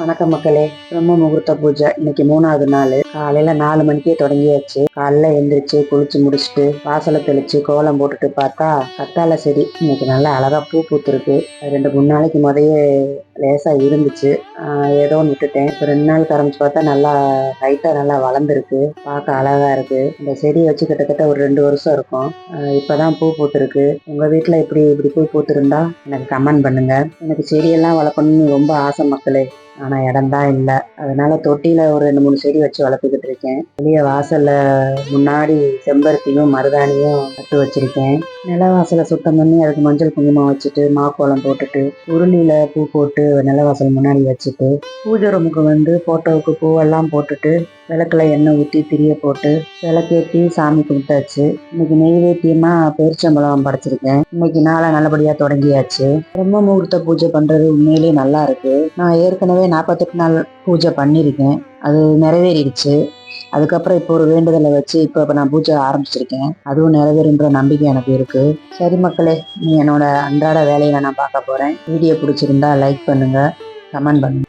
வணக்கம் மக்களே. பிரம்ம முகூர்த்த பூஜை இன்னைக்கு 3வது நாள். காலையில 4 மணிக்கே தொடங்கியாச்சு. காலைல எந்திரிச்சு குளிச்சு முடிச்சுட்டு வாசலை தெளிச்சு கோலம் போட்டுட்டு பார்த்தா கத்தாழை செடி இன்னைக்கு நல்லா அழகா பூ பூத்துருக்கு. 2-3 நாளைக்கு முதையே லேசா இருந்துச்சு. ஏதோ விட்டுட்டேன். இப்போ 2 நாள் ஆரம்பிச்சு பார்த்தா நல்லா ஹைட்டா நல்லா வளர்ந்துருக்கு. பார்க்க அழகா இருக்கு. இந்த செடியை வச்சு கிட்டத்தட்ட ஒரு 2 வருஷம் இருக்கும். இப்பதான் பூ பூத்துருக்கு. உங்க வீட்டுல இப்படி பூ பூத்துருந்தா எனக்கு கமெண்ட் பண்ணுங்க. எனக்கு செடியெல்லாம் வளர்க்கணும்னு ரொம்ப ஆசை மக்களே. ஆனா இடம் தான் இல்லை. அதனால தொட்டியில ஒரு 2-3 செடி வச்சு வளர்த்துக்கிட்டு இருக்கேன். வெளிய வாசல்ல முன்னாடி செம்பருத்தியும் மருதாணியும் நட்டு வச்சிருக்கேன். நிலவாசலை சுத்தம் பண்ணி அதுக்கு மஞ்சள் குங்குமம் வச்சுட்டு மாக்கோலம் போட்டுட்டு உருளியில பூ போட்டு நிலவாசல் முன்னாடி வச்சுட்டு பூஜை ரூமுக்கு போட்டோவுக்கு பூவெல்லாம் போட்டுட்டு விளக்குல எண்ணெய் ஊற்றி திரிய போட்டு விளக்கேற்றி சாமி கும்பிட்டாச்சு. இன்னைக்கு நெய்வேத்தியமா பேரிச்சம்பழம் படைச்சிருக்கேன். இன்னைக்கு நாளை நல்லபடியா தொடங்கியாச்சு. பிரம்ம முகூர்த்த பூஜை பண்றது உண்மையிலேயே நல்லா இருக்கு. நான் ஏற்கனவே 48 நாள் பூஜை பண்ணியிருக்கேன். அது நிறைவேறிடுச்சு. அதுக்கப்புறம் இப்போ ஒரு வேண்டுதலை வச்சு இப்போ நான் பூஜை ஆரம்பிச்சிருக்கேன். அதுவும் நிறைவேறுன்ற நம்பிக்கை எனக்கு இருக்கு. சரி மக்களே, நீ என்னோட அன்றாட வேலையில நான் பார்க்க போறேன். வீடியோ பிடிச்சிருந்தா லைக் பண்ணுங்க, கமெண்ட் பண்ணுங்க.